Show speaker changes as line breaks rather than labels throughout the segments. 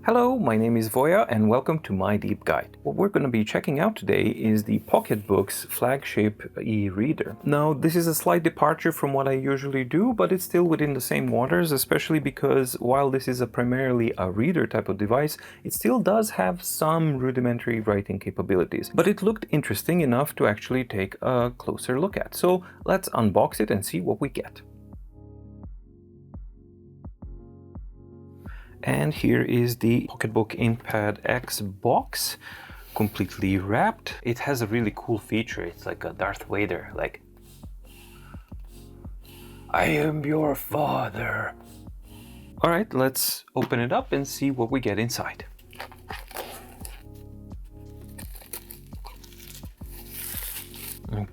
Hello, my name is Voya and welcome to my deep guide. What we're going to be checking out today is the PocketBook's flagship e-reader. Now, this is a slight departure from what I usually do, but it's still within the same waters, especially because while this is primarily a reader type of device, it still does have some rudimentary writing capabilities. But it looked interesting enough to actually take a closer look at. So let's unbox it and see what we get. And here is the PocketBook InkPad X box, completely wrapped. It has a really cool feature. It's like a Darth Vader, like, I am your father. All right, let's open it up and see what we get inside.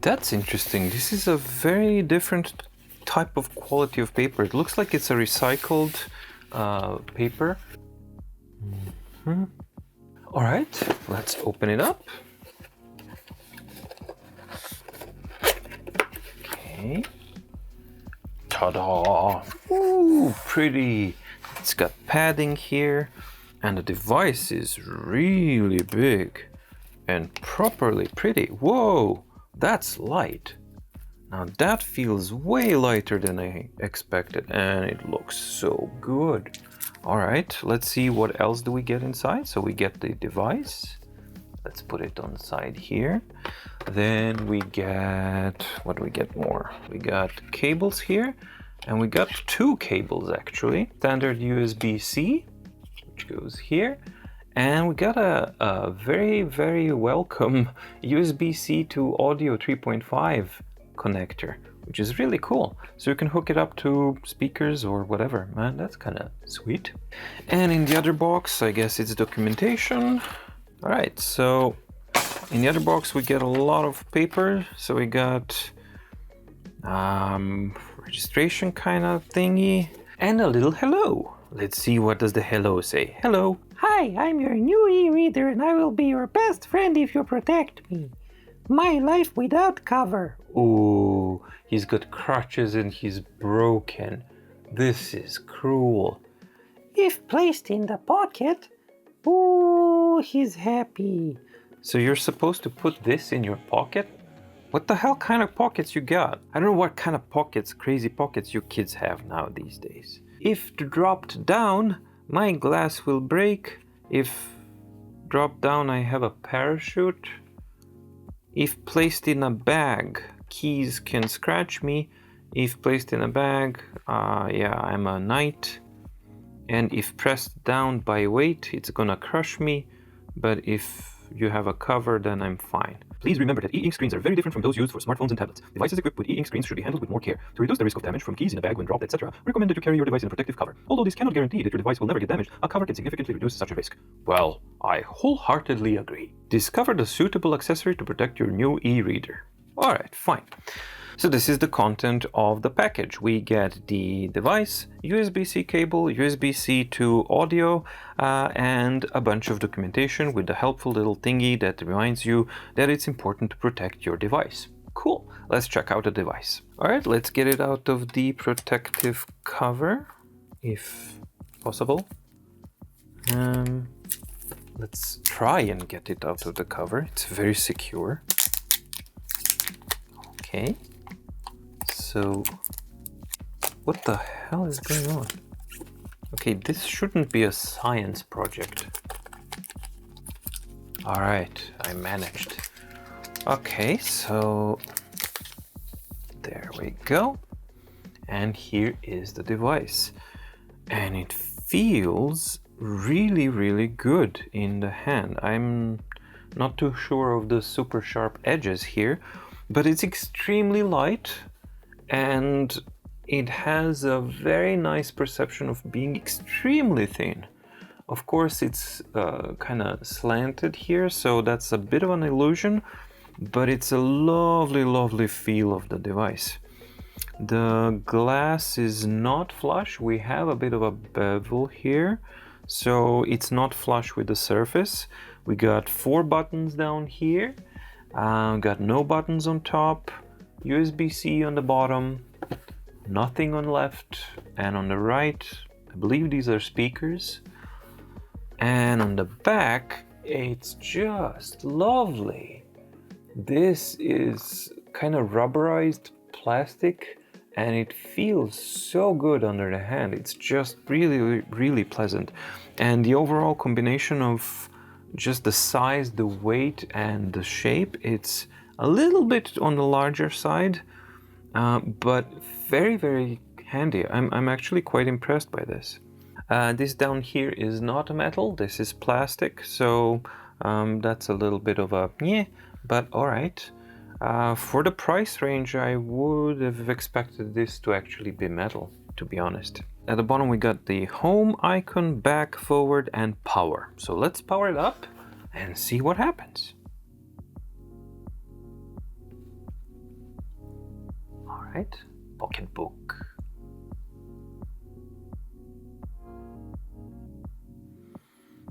That's interesting. This is a very different type of quality of paper. It looks like it's a recycled paper. All right, let's open it up. Okay. Ta-da! Ooh, pretty. It's got padding here, and the device is really big and properly pretty. Whoa, that's light. Now that feels way lighter than I expected, and it looks so good. All right, let's see what else do we get inside. So we get the device. Let's put it on the side here. Then we get, what do we get more? We got cables here, and we got two cables actually. Standard USB-C, which goes here. And we got a very, very welcome USB-C to audio 3.5 connector, which is really cool. So you can hook it up to speakers or whatever. Man, that's kind of sweet. And in the other box, I guess it's documentation. All right, so in the other box we get a lot of paper. So we got registration kind of thingy and a little hello. Let's see, what does the hello say? Hello.
Hi, I'm your new e-reader and I will be your best friend if you protect me. My life without cover.
Ooh, he's got crutches and he's broken. This is cruel.
If placed in the pocket, ooh, he's happy.
So you're supposed to put this in your pocket? What the hell kind of pockets you got? I don't know what kind of pockets, crazy pockets you kids have now these days. If dropped down, my glass will break. If dropped down, I have a parachute. If placed in a bag, keys can scratch me. If placed in a bag, yeah, I'm a knight. And if pressed down by weight, it's gonna crush me. But if you have a cover, then I'm fine. Please remember that e-ink screens are very different from those used for smartphones and tablets. Devices equipped with e-ink screens should be handled with more care. To reduce the risk of damage from keys in a bag when dropped, etc., recommended to carry your device in a protective cover. Although this cannot guarantee that your device will never get damaged, a cover can significantly reduce such a risk. Well, I wholeheartedly agree. Discover the suitable accessory to protect your new e-reader. Alright, fine. So this is the content of the package. We get the device, USB-C cable, USB-C to audio, and a bunch of documentation with the helpful little thingy that reminds you that it's important to protect your device. Cool, let's check out the device. All right, let's get it out of the protective cover, if possible. Let's try and get it out of the cover. It's very secure. Okay. So, what the hell is going on? Okay, this shouldn't be a science project. All right, I managed. Okay, so there we go. And here is the device. And it feels really, really good in the hand. I'm not too sure of the super sharp edges here, but it's extremely light. And it has a very nice perception of being extremely thin. Of course, it's kind of slanted here, so that's a bit of an illusion, but it's a lovely, lovely feel of the device. The glass is not flush. We have a bit of a bevel here, so it's not flush with the surface. We got 4 buttons down here, got no buttons on top. USB-C on the bottom, nothing on left, and on the right, I believe these are speakers. And on the back, it's just lovely. This is kind of rubberized plastic and it feels so good under the hand. It's just really, really pleasant. And the overall combination of just the size, the weight, and the shape, it's a little bit on the larger side, but very, very handy. I'm actually quite impressed by this. This down here is not metal, this is plastic, so that's a little bit of a yeah, but alright. For the price range, I would have expected this to actually be metal, to be honest. At the bottom we got the home icon, back, forward, and power. So let's power it up and see what happens. Alright, PocketBook.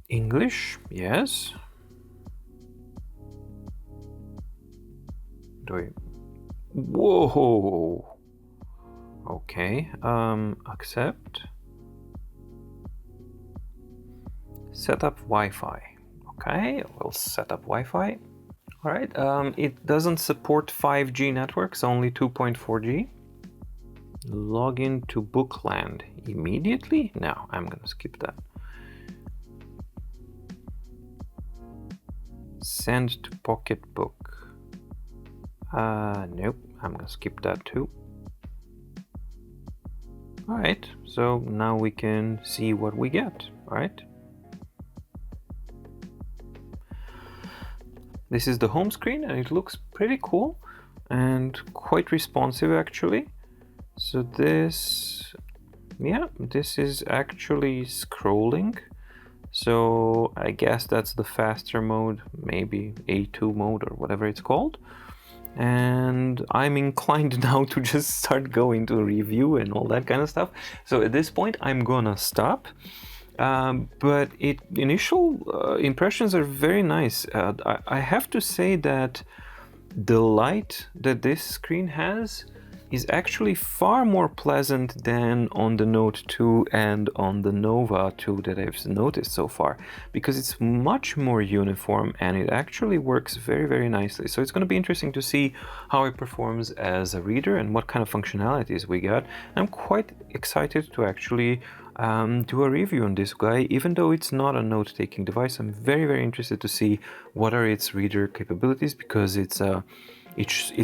English, yes. Whoa! Okay, accept. Set up Wi-Fi. Okay, we'll set up Wi-Fi. Alright, it doesn't support 5G networks, only 2.4G. Log into Bookland immediately? No, I'm gonna skip that. Send to PocketBook. Nope, I'm gonna skip that too. Alright, so now we can see what we get, alright? This is the home screen and it looks pretty cool and quite responsive actually. So this, yeah, this is actually scrolling. So I guess that's the faster mode, maybe A2 mode or whatever it's called. And I'm inclined now to just start going to review and all that kind of stuff. So at this point I'm gonna stop. But initial impressions are very nice. I have to say that the light that this screen has is actually far more pleasant than on the Note 2 and on the Nova 2 that I've noticed so far, because it's much more uniform and it actually works very, very nicely. So it's going to be interesting to see how it performs as a reader and what kind of functionalities we got. I'm quite excited to actually do a review on this guy. Even though it's not a note-taking device, I'm very, very interested to see what are its reader capabilities, because it's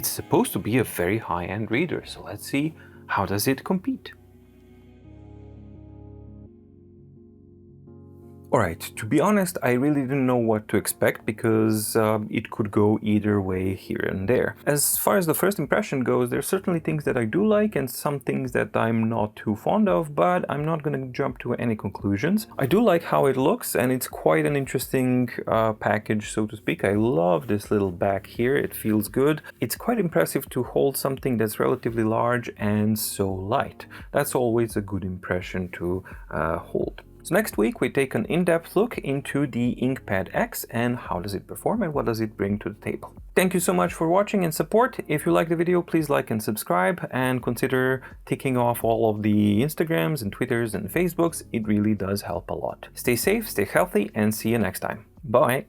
supposed to be a very high-end reader. So let's see, how does it compete? Alright, to be honest, I really didn't know what to expect, because it could go either way here and there. As far as the first impression goes, there's certainly things that I do like and some things that I'm not too fond of, but I'm not going to jump to any conclusions. I do like how it looks, and it's quite an interesting package, so to speak. I love this little back here, it feels good. It's quite impressive to hold something that's relatively large and so light. That's always a good impression to hold. So next week we take an in-depth look into the InkPad X and how does it perform and what does it bring to the table. Thank you so much for watching and support. If you like the video, please like and subscribe, and consider ticking off all of the Instagrams and Twitters and Facebooks. It really does help a lot. Stay safe, stay healthy, and see you next time. Bye!